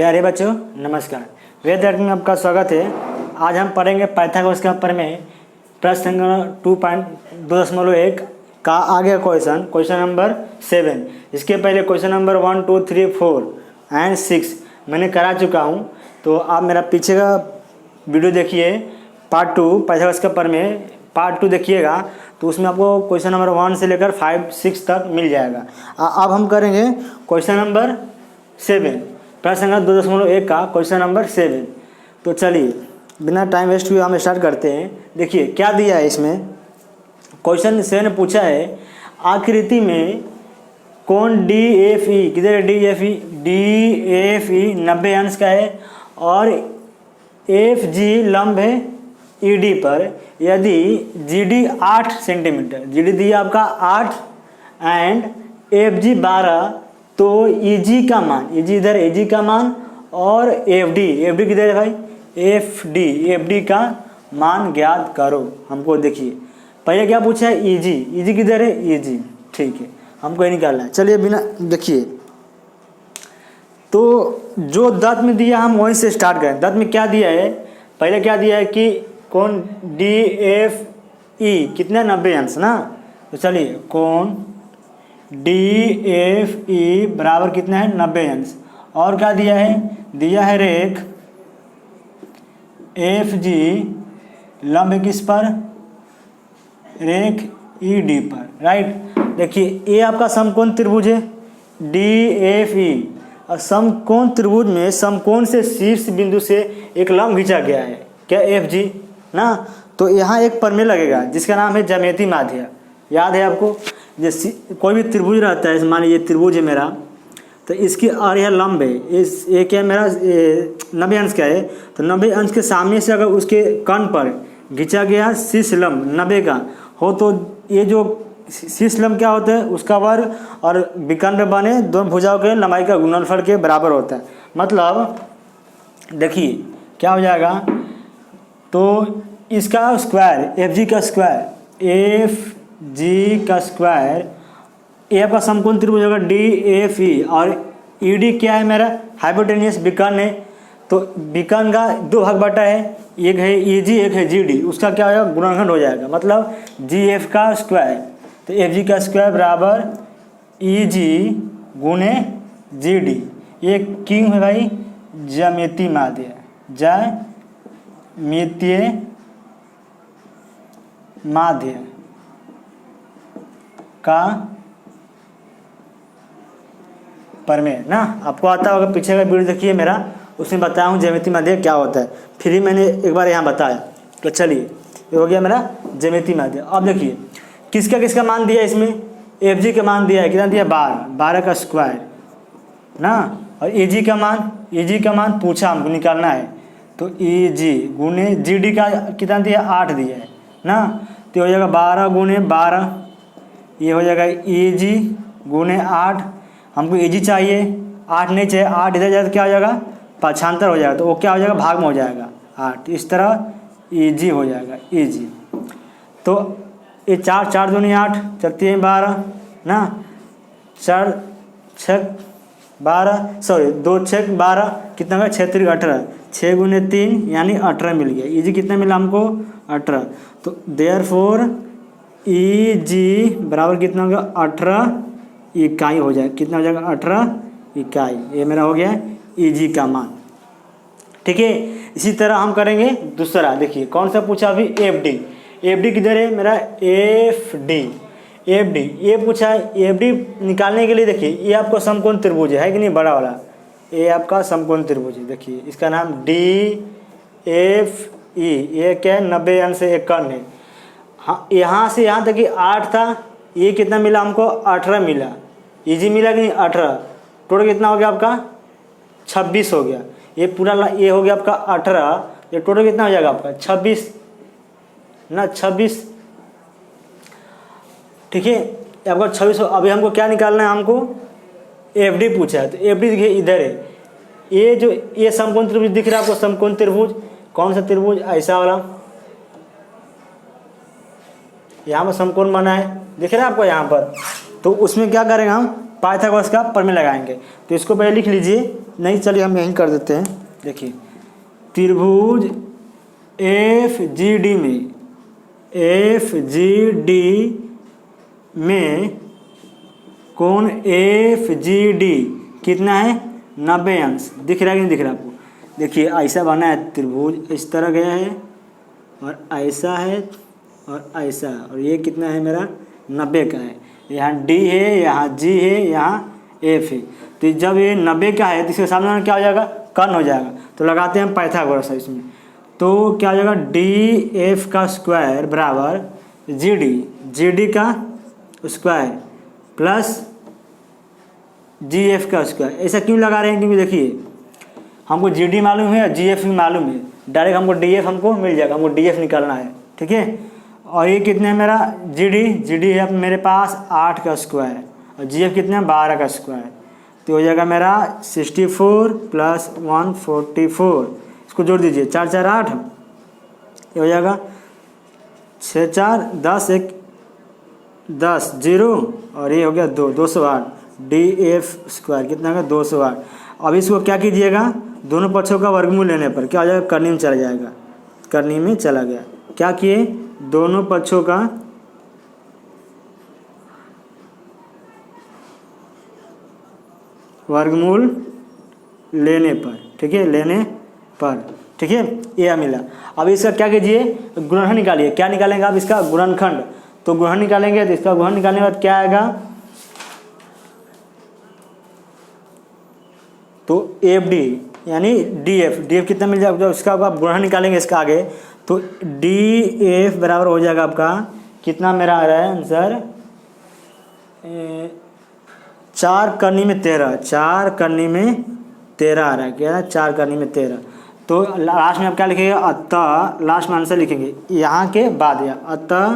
प्यारे बच्चों नमस्कार। वेद में आपका स्वागत है। आज हम पढ़ेंगे पाइथागोरस का प्रमेय प्रश्न संख्या 2.2.1 का आगे क्वेश्चन नंबर 7। इसके पहले क्वेश्चन नंबर 1, 2, 3, 4 एंड 6 मैंने करा चुका हूँ। तो आप मेरा पीछे का वीडियो देखिए, पार्ट 2 पाइथागोरस का प्रमेय पार्ट 2 देखिएगा, तो उसमें आपको क्वेश्चन नंबर 1 से लेकर 5, 6 तक मिल जाएगा। अब हम करेंगे क्वेश्चन नंबर 7, प्रश्न संख्या 2.1 का क्वेश्चन नंबर 7। तो चलिए बिना टाइम वेस्ट हुए हम स्टार्ट करते हैं। देखिए क्या दिया है इसमें। क्वेश्चन 7 ने पूछा है आकृति में कोण DFE, किधर है DFE? DFE 90 अंश का है और FG लंब है ED पर। यदि GD 8 सेंटीमीटर, GD दिया आपका 8 एंड FG 12, तो EG का मान, EG इधर EG का मान और FD किधर है भाई? FD का मान ज्ञात करो। हमको देखिए पहले क्या पूछा है EG किधर है? EG, ठीक है, हमको ये निकालना है। चलिए बिना देखिए, तो जो दत्त में दिया हम वहीं से स्टार्ट करें। दत्त में क्या दिया है? पहले क्या दिया है कि कोण DFE कितना 90 अंश ना। तो चलिए कोण DFE बराबर कितना है? 90 अंश। और क्या दिया है? दिया है रेख FG लंब है किस पर? रेख ED पर, राइट। देखिए ये आपका समकोण त्रिभुज है DFE, और समकोण त्रिभुज में समकोण से शीर्ष बिंदु से एक लंब खींचा गया है, क्या? FG ना। तो यहाँ एक प्रमेय लगेगा जिसका नाम है ज्यामितीय माध्य। याद है आपको? जैसे कोई भी त्रिभुज रहता है, मान लीजिए त्रिभुज है मेरा, तो इसकी और यह लंब है, इस ये क्या मेरा 90 अंश का है। तो 90 अंश के सामने से अगर उसके कर्ण पर खींचा गया शीर्ष लंब 90 का हो, तो ये जो शीर्ष लंब क्या होता है? उसका वर्ग और विकर्ण बने दोनों भुजाओं के लंबाई का गुणनफल के बराबर होता है। मतलब देखिए क्या हो जाएगा, तो इसका स्क्वायर FG का स्क्वायर ये आपका समकोण त्रिभुज होगा DFE, और ED क्या है मेरा? हाइपोटेनियस विकर्ण है। तो विकर्ण का 2 भाग बटा है, एक है EG एक है GD, उसका क्या होगा? गुणनखंड हो जाएगा। मतलब GF का स्क्वायर, तो FG का स्क्वायर बराबर EG गुणे GD। ये क्यों है भाई? ज्यामितीय माध्य का प्रमेय ना। आपको आता होगा, पीछे का वीडियो देखिए मेरा, उसमें बताया हूँ ज्यामितीय माध्य क्या होता है। फिर ही मैंने एक बार यहाँ बताया। तो चलिए ये हो गया मेरा ज्यामितीय माध्य। अब देखिए किसका मान दिया इसमें? FG का मान दिया है, कितना दिया? 12 का स्क्वायर ना। और EG का मान पूछा हमको निकालना है, तो EG गुणे GD का कितना दिया? 8 दिया है ना। तो हो जाएगा 12 गुणे 12, ये हो जाएगा EG गुणे 8। हमको EG चाहिए, 8 नहीं चाहिए, 8 इधर जाए तो क्या हो जाएगा? पक्षांतर हो जाएगा, तो वो क्या हो जाएगा? भाग में हो जाएगा 8। इस तरह EG हो जाएगा EG। तो ये 4 दूनी 8, 4 12 ना, 4 6 12, सॉरी 2 6 12, कितना होगा? 6 3 18, 6 गुने 3 यानी 18 मिल गया। EG कितना मिला हमको? 18। तो देयरफॉर EG बराबर कितना होगा? 18 इकाई हो जाएगा। कितना हो जाएगा? 18 इकाई। ये मेरा हो गया EG का मान, ठीक है। इसी तरह हम करेंगे दूसरा। देखिए कौन सा पूछा अभी? FD किधर है मेरा? FD ये पूछा है। FD निकालने के लिए देखिए ये आपको समकोण त्रिभुज है कि नहीं? बड़ा वाला ये आपका समकोण त्रिभुज है। देखिए इसका नाम DFE, ये क्या है? 90 अंश से एक कर्ण है। हाँ, यहाँ से यहाँ तक कि 8 था, ये कितना मिला हमको? 18 मिला। EG मिला कि नहीं? 18। टोटल कितना हो गया आपका? 26 हो गया। ये पूरा ये हो गया आपका 18, ये टोटल कितना हो जाएगा आपका? 26 ना, 26, ठीक है। आपका 26। अभी हमको क्या निकालना है? हमको FD पूछा है, तो FD देखिए इधर है। ये जो ये समकोण त्रिभुज दिख रहा है आपको, समकोण त्रिभुज कौन सा त्रिभुज? ऐसा वाला, यहाँ पर समकोण बना है, दिख रहा है आपको यहाँ पर। तो उसमें क्या करेंगे हम? पाइथागोरस का प्रमेय लगाएंगे। तो इसको पहले लिख लीजिए, नहीं चलिए हम यहीं कर देते हैं। देखिए त्रिभुज FGD में कोण FGD कितना है 90 अंश। दिख रहा है कि नहीं दिख रहा आपको? देखिए ऐसा बना है त्रिभुज, इस तरह गया है और ऐसा है और ऐसा, और ये कितना है मेरा 90 का है। यहाँ D है, यहाँ G है, यहाँ F है। तो जब ये 90 का है तो इसके सामने क्या हो जाएगा, कर्ण हो जाएगा। तो लगाते हैं पाइथागोरस इसमें, तो क्या हो जाएगा DF का स्क्वायर बराबर GD का स्क्वायर प्लस GF का स्क्वायर। ऐसा क्यों लगा रहे हैं? क्योंकि देखिए हमको GD मालूम है और GF भी मालूम है, डायरेक्ट हमको DF हमको मिल जाएगा, हमको DF निकालना है, ठीक है। और ये कितना है मेरा GD है मेरे पास 8 का स्क्वायर और GF कितना है 12 का स्क्वायर। तो हो जाएगा मेरा 64 प्लस 144, इसको जोड़ दीजिए 4 4 8, ये हो जाएगा 6 4 10 1 10 0 और ये हो गया 208 DF स्क्वायर कितना होगा 208। अब इसको क्या कीजिएगा, दोनों पक्षों का वर्गमूल लेने पर क्या हो जाएगा, करनी में चला जाएगा, करनी में चला गया। क्या किए, दोनों पक्षों का वर्गमूल लेने पर, ठीक है, लेने पर, ठीक है, ये मिला। अब इसका क्या कीजिए, गुणनखंड निकालिए। क्या निकालेंगे आप, इसका गुणनखंड। तो गुणन निकालेंगे तो इसका गुणन निकालने के बाद क्या आएगा, तो FD यानी DF कितना मिल जाएगा, जब इसका आप गुणन निकालेंगे इसका आगे, तो DF बराबर हो जाएगा आपका कितना, मेरा आ रहा है आंसर 4 करनी में 13, 4 करनी में 13 आ रहा है, क्या है 4 करनी में 13। तो लास्ट में आप क्या लिखेंगे, अतः लास्ट में आंसर लिखेंगे यहाँ के बाद, या अतः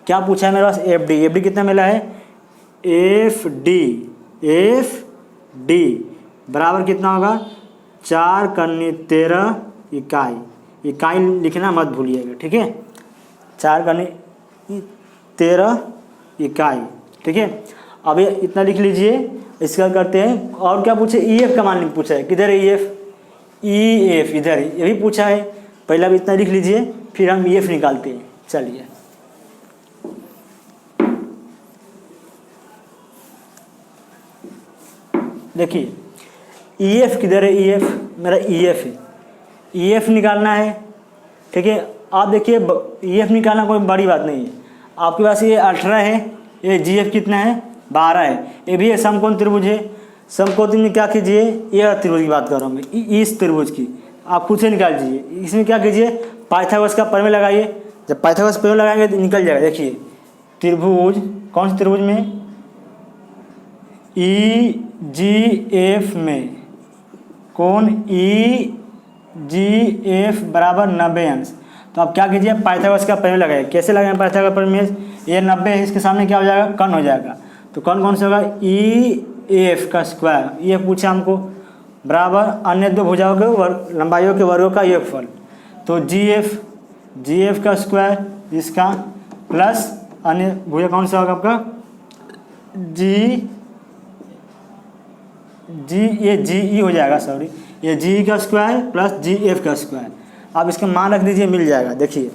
क्या पूछा है मेरे पास, FD कितना मिला है, FD बराबर कितना होगा 4 करनी 13 इकाई लिखना मत भूलिएगा, ठीक है, 4 करनी 13 इकाई, ठीक है। अब ये इतना लिख लीजिए। इसका करते हैं, और क्या पूछे, EF का मान पूछा है, किधर है EF इधर है, ये भी पूछा है। पहला भी इतना लिख लीजिए, फिर हम EF निकालते हैं। चलिए देखिए EF किधर है, EF मेरा EF है, EF निकालना है, ठीक है। आप देखिए EF निकालना कोई बड़ी बात नहीं है, आपके पास ये 18 है, ये GF कितना है 12 है, ये भी समकोण त्रिभुज है। समकोण त्रिभुज में क्या कीजिए, यह त्रिभुज की बात कर रहा हूँ मैं, इस त्रिभुज की आप खुद से निकाल दीजिए। इसमें क्या कीजिए, पाइथागोरस का प्रमेय लगाइए। जब पाइथागोरस प्रमेय लगाएंगे तो निकल जाएगा। देखिए त्रिभुज, कौन से त्रिभुज में, EGF में कोण EGF बराबर 90 अंश। तो आप क्या कीजिए, पाइथागोरस का प्रमेय लगाइए। कैसे लगाएं पाइथागोरस का प्रमेय, ये 90 है, इसके सामने क्या हो जाएगा, कर्ण हो जाएगा। तो कौन से होगा, EF का स्क्वायर, ये पूछा हमको, बराबर अन्य दो भुजाओं के लंबाइयों के वर्गों का योगफल। तो GF का स्क्वायर इसका प्लस अन्य भुजा कौन सा होगा आपका, ये GE हो जाएगा, सॉरी, ये GE का स्क्वायर प्लस GF का स्क्वायर। आप इसका मान रख दीजिए, मिल जाएगा। देखिए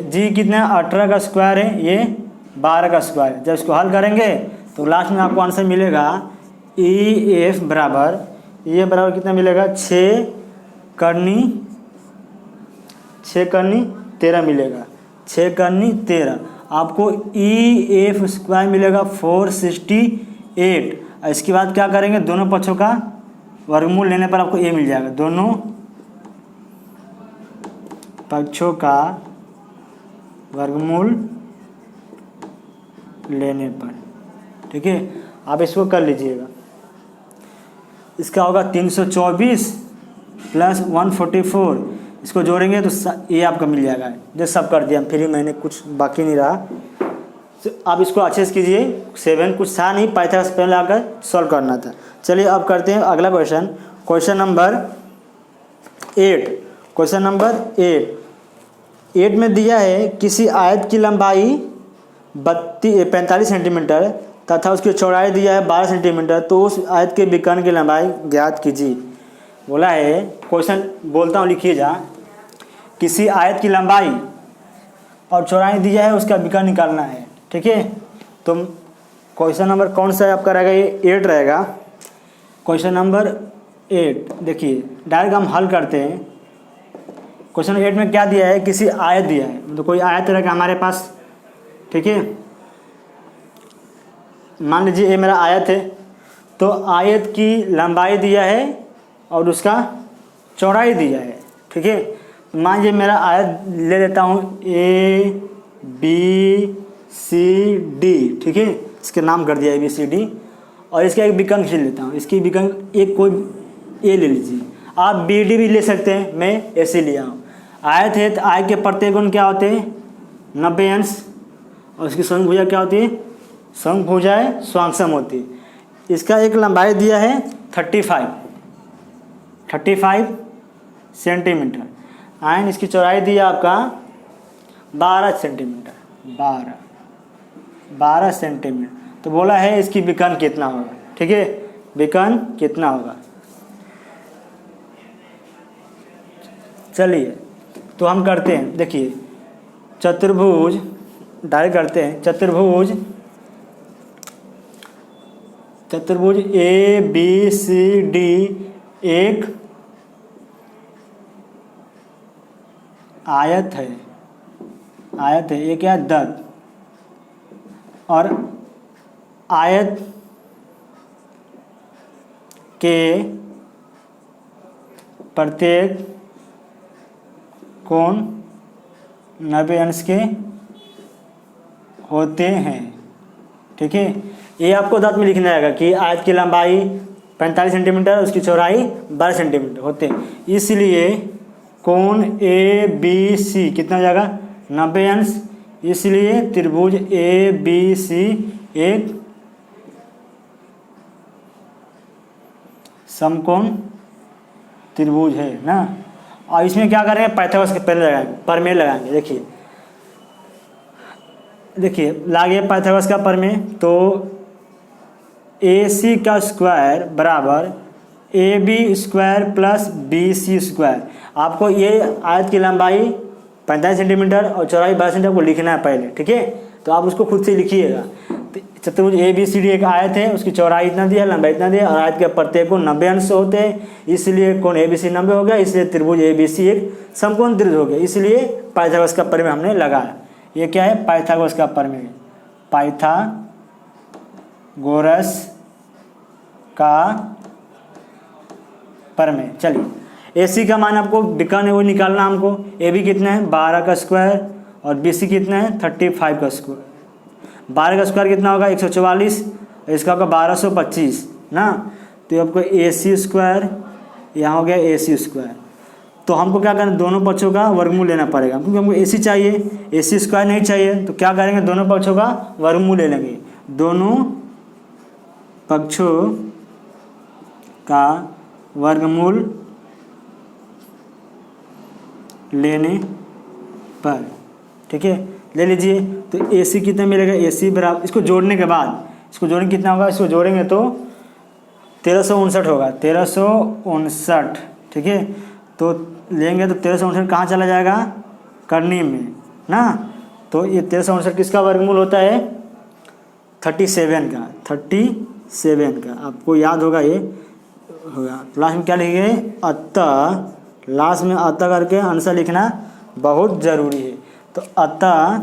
G कितना 18 का स्क्वायर है, ये 12 का स्क्वायर है। जब इसको हल करेंगे तो लास्ट में आपको आंसर मिलेगा EF बराबर, ये बराबर कितना मिलेगा 6 करनी 13 मिलेगा, 6 करनी 13। आपको EF स्क्वायर मिलेगा 468। इसके बाद क्या करेंगे, दोनों पक्षों का वर्गमूल लेने पर आपको ये मिल जाएगा, दोनों पक्षों का वर्गमूल लेने पर, ठीक है। आप इसको कर लीजिएगा। इसका होगा 324 प्लस 144, इसको जोड़ेंगे तो ये आपका मिल जाएगा। जो सब कर दिया फिर मैंने, कुछ बाकी नहीं रहा। तो आप इसको अच्छे से कीजिए। 7 कुछ था नहीं, पाइथागोरस प्रमेय लगाकर सॉल्व करना था। चलिए अब करते हैं अगला question, question number 8। Question number 8 में दिया है किसी आयत की लंबाई 45 सेंटीमीटर तथा उसकी चौड़ाई दिया है 12 सेंटीमीटर, तो उस आयत के विकर्ण की लंबाई ज्ञात कीजिए। बोला है, क्वेश्चन बोलता हूँ, लिखिए जा। किसी आयत की लंबाई और चौड़ाई दिया है, उसका विकर्ण निकालना है। ठीक है, तो क्वेश्चन नंबर कौन सा है आपका रहेगा? ये 8 रहेगा। क्वेश्चन नंबर 8 देखिए, डायरेक्ट हम हल करते हैं। क्वेश्चन 8 में क्या दिया है? किसी आयत दिया है, तो कोई आयत रहेगा हमारे पास। ठीक है, मान लीजिए ये मेरा आयत है, तो आयत की लंबाई दिया है और उसका चौड़ाई दिया है। ठीक है, मान लीजिए मेरा आयत ले लेता हूँ ABCD। ठीक है, इसके नाम कर दिया ABCD, और इसका एक विकर्ण खींच लेता हूँ। इसकी विकर्ण एक कोई ए ले लीजिए, आप BD भी ले सकते हैं, मैं AC लिया हूँ। आयत है तो आयत के प्रत्येक कोण क्या होते हैं? 90 अंश, और उसकी समभुजा क्या होती है? समभुजाएं स्वांगसम होती है। इसका एक लंबाई दिया है 35 सेंटीमीटर, एंड इसकी चौड़ाई दी है आपका 12 सेंटीमीटर, 12 सेंटीमीटर। तो बोला है इसकी विकर्ण कितना होगा। ठीक है, विकर्ण कितना होगा? चलिए, तो हम करते हैं। देखिए, चतुर्भुज डायरेक्ट करते हैं। चतुर्भुज ABCD एक आयत है, ये क्या है? दत्त, और आयत के प्रत्येक कोण 90 अंश के होते हैं। ठीक है, ये आपको दांत में लिखना आएगा कि आयत की लंबाई 45 सेंटीमीटर, उसकी चौड़ाई 12 सेंटीमीटर होते हैं। इसलिए कोण ABC कितना हो जाएगा? 90 अंश। इसलिए त्रिभुज ABC एक समकोण त्रिभुज है ना। और इसमें क्या करेंगे? पाइथागोरस के पहले लगाएंगे, प्रमेय लगाएंगे। देखिए लागे पाइथागोरस का प्रमेय, तो AC का स्क्वायर बराबर AB square plus BC square. आपको ये आयत की लंबाई 45 सेंटीमीटर और चौड़ाई 12 सेंटीमीटर को लिखना है पहले। ठीक है, तो आप उसको खुद से लिखिएगा। तो चतुर्भुज ABCD एक आयत है, उसकी चौड़ाई इतना दिया है, लंबाई इतना दिया है, और आयत के प्रत्येक कोण 90 अंश होते हैं। इसलिए कोण ABC 90 हो गया, इसलिए त्रिभुज ABC एक समकोण त्रिभुज हो गया। इसलिए पाइथागोरस का प्रमेय हमने लगाया। ये क्या है? पाइथागोरस का प्रमेय, पाइथागोरस का प्रमेय। चलिए, AC का मान आपको विकर्ण है वो निकालना हमको। AB कितना है? 12 का स्क्वायर, और BC कितना है? 35 का स्क्वायर। 12 का स्क्वायर कितना होगा? 144, और इसका होगा 1225 ना। तो आपको AC स्क्वायर, यहाँ हो गया AC स्क्वायर। तो हमको क्या करना? दोनों पक्षों का वर्गमूल लेना पड़ेगा, क्योंकि हमको AC चाहिए, AC स्क्वायर नहीं चाहिए। तो क्या करेंगे? दोनों पक्षों का वर्गमूल ले लेंगे। दोनों पक्षों का वर्गमूल लेने पर, ठीक है, ले लीजिए। तो AC कितना मिलेगा? AC बराबर, इसको जोड़ने के बाद, इसको जोड़ेंगे कितना होगा? इसको जोड़ेंगे तो 1359 होगा, 1359। ठीक है, तो लेंगे तो 1359 कहाँ चला जाएगा? करनी में ना। तो ये 1359 किसका वर्गमूल होता है? 37 का, 37 का। आपको याद होगा, ये होगा। लास्ट में क्या लिखेंगे? अतः, लास्ट में अतः करके आंसर लिखना बहुत ज़रूरी है। तो अतः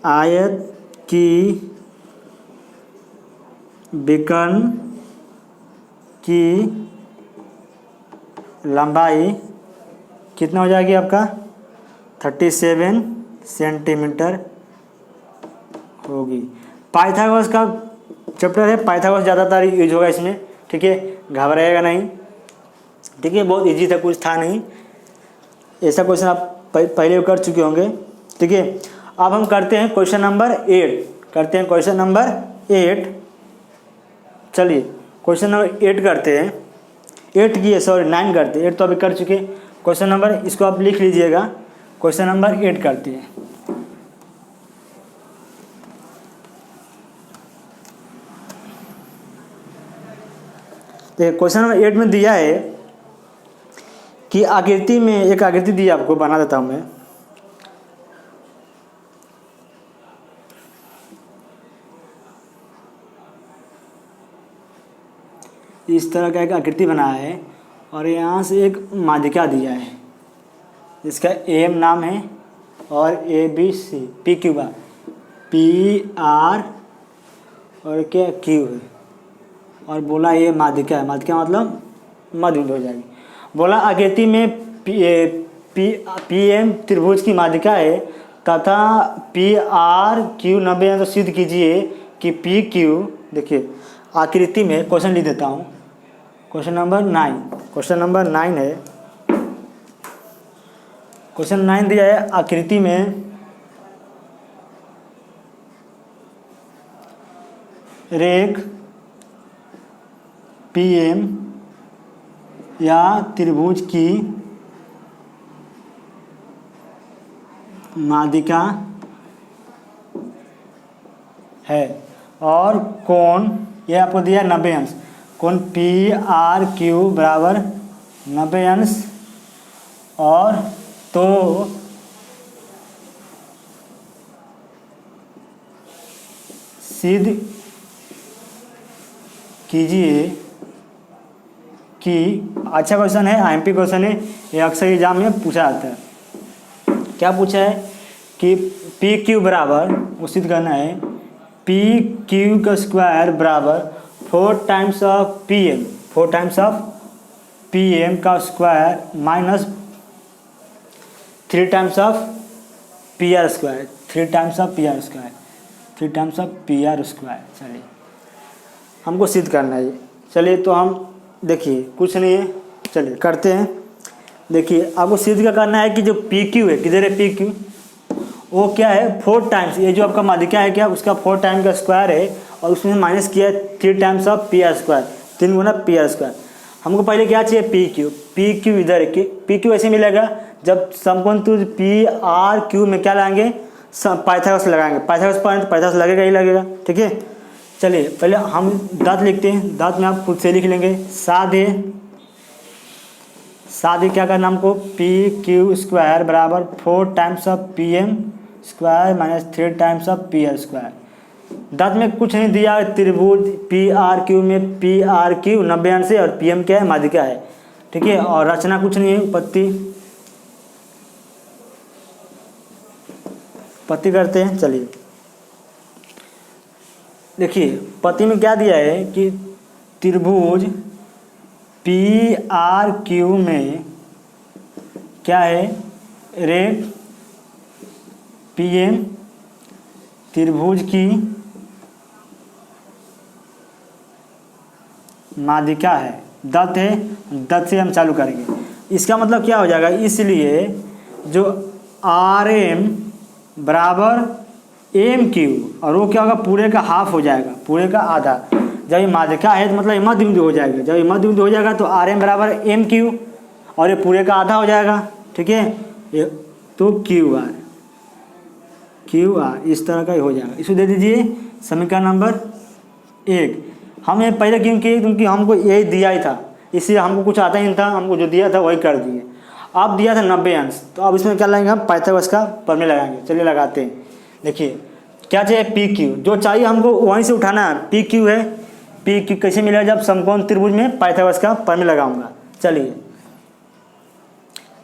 आयत की विकर्ण की लंबाई कितना हो जाएगी आपका? 37 सेंटीमीटर होगी। पाइथागोरस का चैप्टर है, पाइथागोरस ज़्यादातर यूज होगा इसमें। ठीक है, घबराएगा नहीं। ठीक है, बहुत इजी था, कुछ था नहीं। ऐसा क्वेश्चन आप पहले कर चुके होंगे। ठीक है, अब हम करते हैं क्वेश्चन नंबर 8। Question number 8। चलिए क्वेश्चन नंबर 8 करते हैं। 9 करते हैं। 8 तो अभी कर चुके। क्वेश्चन नंबर, इसको आप लिख लीजिएगा। क्वेश्चन नंबर 8 करते हैं। देखिए क्वेश्चन नंबर 8 में दिया है कि आकृति में एक आकृति दी है, आपको बना देता हूँ मैं। इस तरह का एक आकृति बना है और यहाँ से एक माध्यिका दिया है जिसका एम नाम है और A B C P Q R, P R और क्या क्यू है, और बोला ये माध्यिका है। माध्यिका मतलब मध्य बिंदु हो जाएगी। बोला आकृति में पी एम त्रिभुज की माध्यिका है तथा पी आर क्यू 90 है, तो सिद्ध कीजिए कि पी क्यू। देखिए आकृति में क्वेश्चन लिख देता हूँ। क्वेश्चन नंबर 9 है। क्वेश्चन 9 दिया है आकृति में रेख पीएम या त्रिभुज की माध्यिका है और कोण, यह आपको दिया है 90 अंश। कोण पी आर क्यू बराबर 90 अंश, और तो सिद्ध कीजिए कि, अच्छा क्वेश्चन है, आईएमपी क्वेश्चन है, ये अक्सर एग्जाम में पूछा जाता है। क्या पूछा है कि पी क्यू बराबर, वो सिद्ध करना है, पी क्यू का स्क्वायर बराबर 4 times of P M, 4 times of P M का square minus 3 times of P R square, 3 times of P R square, 3 times of P R square. चलिए हमको सिद्ध करना है। चलिए तो हम देखिए कुछ नहीं है, चलिए करते हैं। देखिए आपको सिद्ध क्या करना है कि जो पी क्यू है, किधर है पी क्यू, वो क्या है 4 टाइम्स, ये जो आपका माध्यिका है क्या, उसका 4 टाइम का स्क्वायर है और उसमें माइनस किया है 3 times of P R square, 3 Guna P R square. हमको पहले क्या चाहिए पी क्यू इधर है, पी क्यू ऐसे मिलेगा जब समकोण त्रिभुज पी आर क्यू में क्या लाएंगे, पाइथागोरस लगाएंगे। पाइथागोरस लगेगा ही लगेगा, ठीक है। चलिए पहले हम दांत लिखते हैं, दांत में आप खुद से लिख लेंगे। सादे क्या करना हमको, पी क्यू स्क्वायर बराबर 4 times of P M square minus 3 times of P R square. दांत में कुछ नहीं दिया, त्रिभुज पी आर क्यू में पी आर क्यू 90 अंश है और पी एम क्या है, माध्यिका है, ठीक है। और रचना कुछ नहीं है, पत्ती करते हैं। चलिए देखिए पत्ती में क्या दिया है कि त्रिभुज पी आर क्यू में क्या है, रेख पी एम त्रिभुज की माध्यिका है। दत्त है, दत्त से हम चालू करेंगे। इसका मतलब क्या हो जाएगा, इसलिए जो आर एम बराबर एम क्यू, और वो क्या होगा पूरे का हाफ हो जाएगा, पूरे का आधा। जब ये माध्यिका है तो मतलब ये मध्य बिंदु हो जाएगा, जब ये मध्य बिंदु हो जाएगा तो आर एम बराबर एम क्यू और ये पूरे का आधा हो जाएगा, ठीक है। ये तो क्यू आर इस तरह का ही हो जाएगा। इसको दे दीजिए समीकरण नंबर 1। हमने पहले क्यों किए, क्योंकि हमको यही दिया ही था, इसलिए हमको कुछ आता ही नहीं था, हमको जो दिया था वही कर दिए। अब दिया था 90 अंश, तो अब इसमें क्या लगाएंगे हम, पाइथागोरस का प्रमेय लगाएंगे। चलिए लगाते हैं। देखिए क्या चाहिए पी क्यू, जो चाहिए हमको वहीं से उठाना है। पी क्यू है, पी क्यू कैसे मिलेगा, जब समकोण त्रिभुज में पाइथागोरस का प्रमेय लगाऊंगा। चलिए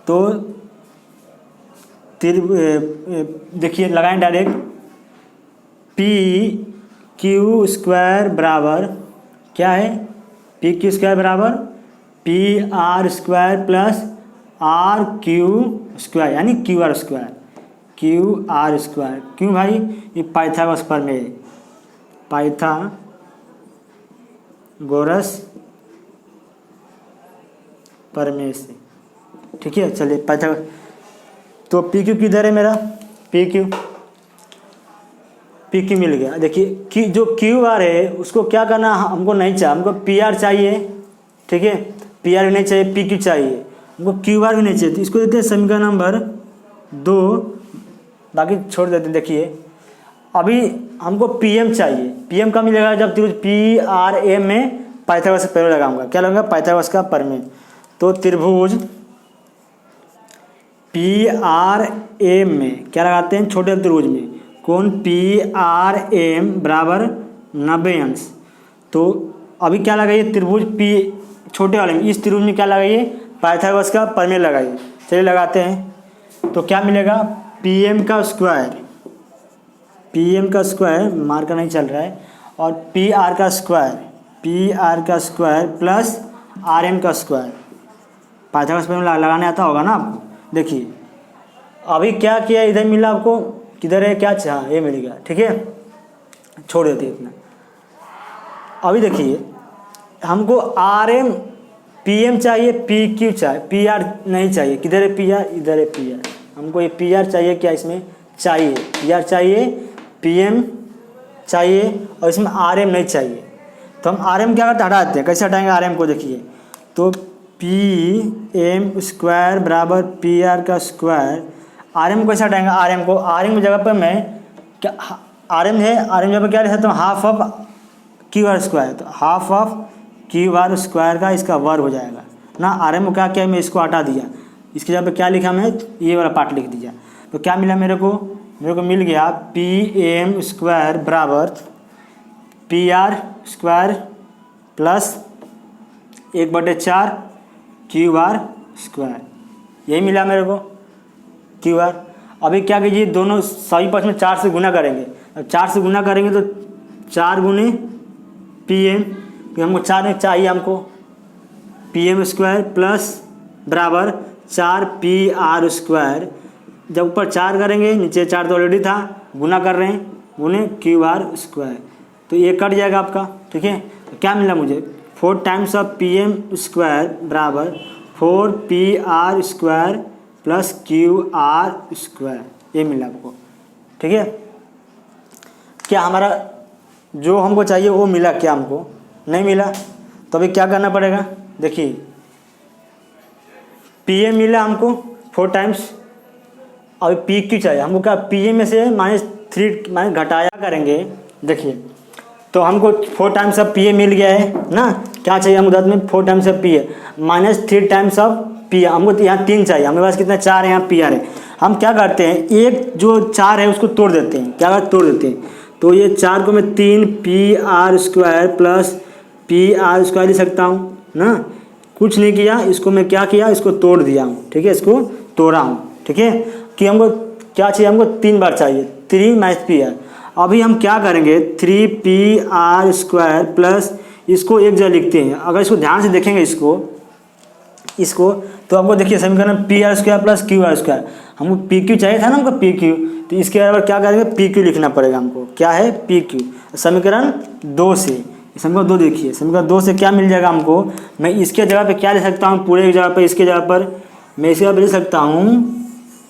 तो देखिए लगाएं डायरेक्ट, पी क्यू स्क्वायर बराबर क्या है, पी क्यू स्क्वायर बराबर P R square plus R Q square, यानी Q R square, Q R square. क्यों भाई, ये पाइथागोरस प्रमेय, पाइथागोरस प्रमेय से, ठीक है। चलिए पाइथागोरस, तो पी क्यू किधर है मेरा, पी क्यू मिल गया। देखिए कि जो क्यू आर है उसको क्या करना, हमको नहीं चाहिए, हमको पी आर चाहिए, ठीक है। पी आर भी नहीं चाहिए, पी क्यू चाहिए, हमको क्यू आर भी नहीं चाहिए, तो इसको देते हैं समीकरण नंबर 2, बाकी छोड़ देते हैं। देखिए अभी हमको पी एम चाहिए, पी एम कब मिलेगा, जब त्रिभुज पी आर एम में पाइथागोरस का प्रमेय लगाऊंगा। क्या लगाऊंगा? पाइथागोरस का प्रमेय। तो त्रिभुज PRM में क्या लगाते हैं? छोटे त्रिभुज में कोण PRM बराबर 90 अंश। तो अभी क्या लगाइए? त्रिभुज P छोटे वाले में, इस त्रिभुज में क्या लगाइए? पाइथागोरस का प्रमेय लगाइए। चलिए लगाते हैं। तो क्या मिलेगा? PM का स्क्वायर, PM का स्क्वायर मार्कर नहीं चल रहा है, और PR का स्क्वायर प्लस RM का स्क्वायर। पाइथागोरस प्रमेय लगाने आता होगा ना आपको। देखिए अभी क्या किया, इधर मिला आपको, किधर है? क्या चाह, ये मिल गया। ठीक है, छोड़ देते इतना। अभी देखिए हमको RM PM चाहिए, PQ चाहिए, PR नहीं चाहिए। किधर है PR? इधर है PR। हमको ये PR चाहिए। क्या इसमें चाहिए? PR चाहिए, PM चाहिए, और इसमें RM नहीं चाहिए। तो हम RM क्या करते हैं? हटा देते हैं। कैसे हटाएंगे RM को? देखिए तो PM स्क्वायर बराबर PR का स्क्वायर। RM को कैसे हटाएंगे? RM को, RM की जगह पर मैं क्या, RM है, RM की जगह पर क्या लिख सकता हूँ? Half of QR square. तो हाफ ऑफ QR स्क्वायर का इसका वर्ग हो जाएगा ना। RM को क्या किया? मैं इसको हटा दिया, इसकी जगह पे क्या लिखा मैं? ये वाला पार्ट लिख दिया। तो क्या मिला मेरे को? मेरे को मिल गया PM स्क्वायर बराबर PR square plus 1/4 QR square. यही मिला मेरे को QR। अभी क्या कीजिए? दोनों सभी पक्ष में 4 से गुना करेंगे। अब 4 से गुना करेंगे तो 4 गुने PM, हमको 4 नहीं चाहिए, हमको PM स्क्वायर प्लस बराबर 4 PR स्क्वायर। जब ऊपर 4 करेंगे, नीचे 4 तो ऑलरेडी था, गुना कर रहे हैं, गुने QR स्क्वायर। तो ये कट जाएगा आपका। ठीक है, तो क्या मिला मुझे? 4 टाइम्स ऑफ PM स्क्वायर बराबर 4 PR square plus QR square. ये मिला आपको। ठीक है, क्या हमारा जो हमको चाहिए वो मिला? क्या हमको नहीं मिला? तो अभी क्या करना पड़ेगा? देखिए PM मिला हमको 4 टाइम्स, अभी PQ चाहिए हमको। क्या PM में से -3 घटाया करेंगे। देखिए तो हमको 4 टाइम्स ऑफ PA मिल गया है ना। क्या चाहिए हमको? उदाहरण में 4 times of PA -3 times of PA। हमको तो यहाँ 3 चाहिए, हमारे पास कितना? 4 है, यहाँ PR है। हम क्या करते हैं? एक जो 4 है उसको तोड़ देते हैं। क्या करते? तोड़ देते हैं। तो ये 4 को मैं 3 PR square plus PR square लिख सकता हूँ ना। कुछ नहीं किया, इसको मैं क्या किया? इसको तोड़ दिया हूँ। ठीक है, इसको तोड़ा हूँ। ठीक है, कि हमको क्या चाहिए? हमको 3 बार चाहिए, 3 - PR। अभी हम क्या करेंगे? 3 PR स्क्वायर प्लस, इसको एक जगह लिखते हैं। अगर इसको ध्यान से देखेंगे इसको तो हमको देखिए समीकरण PR square plus QR square. हमको PQ चाहिए था ना, हमको PQ। तो इसके बराबर क्या करेंगे? PQ लिखना पड़ेगा हमको। क्या है? PQ। समीकरण 2 से, समीकरण 2 देखिए, समीकरण 2 से क्या मिल जाएगा हमको? मैं इसके जगह पे क्या लिख सकता हूँ? पूरे की जगह पर, इसके जगह पर मैं इसके जगह पर लिख सकता हूँ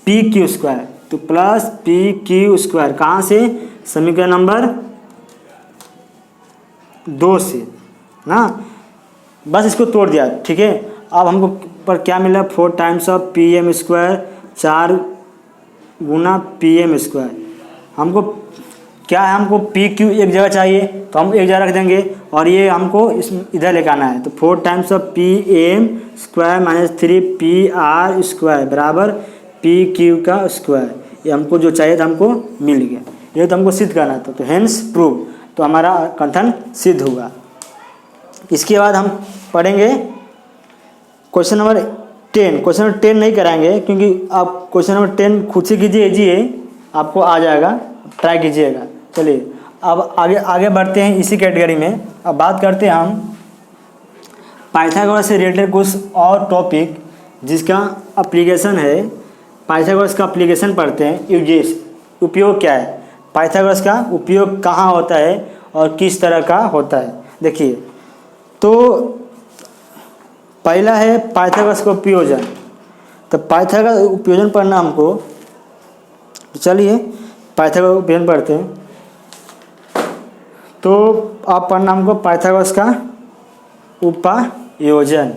PQ स्क्वायर। तो प्लस PQ स्क्वायर कहाँ से? समीकरण नंबर 2 से ना। बस इसको तोड़ दिया। ठीक है, अब हमको पर क्या मिला? 4 times of PM square, 4 Guna PM square. हमको क्या है? हमको PQ एक जगह चाहिए, तो हम एक जगह रख देंगे, और ये हमको इस इधर लेकर आना है। तो 4 times of PM square -3 PR square बराबर PQ का स्क्वायर। ये हमको जो चाहिए था हमको मिल गया। ये तो हमको सिद्ध करना था, तो हेंस प्रूव। तो हमारा कथन सिद्ध होगा। इसके बाद हम पढ़ेंगे क्वेश्चन नंबर 10। क्वेश्चन नंबर 10 नहीं कराएंगे, क्योंकि आप क्वेश्चन नंबर 10 खुद से कीजिए, आपको आ जाएगा, ट्राई कीजिएगा। चलिए अब आगे बढ़ते हैं इसी कैटेगरी में। अब बात करते हैं हम पाइथागोरस से रिलेटेड कुछ और टॉपिक जिसका एप्लीकेशन है। पाइथागोरस का एप्लीकेशन पढ़ते हैं। यूजेस, उपयोग क्या है? पाइथागोरस का उपयोग कहाँ होता है और किस तरह का होता है? देखिए तो पहला है पाइथागोरस का उपयोजन। तो पाइथागोरस उपयोजन पढ़ना हमको। तो चलिए पाइथागोरस उपयोजन पढ़ते हैं। तो आप पढ़ना हमको पाइथागोरस का उपयोजन।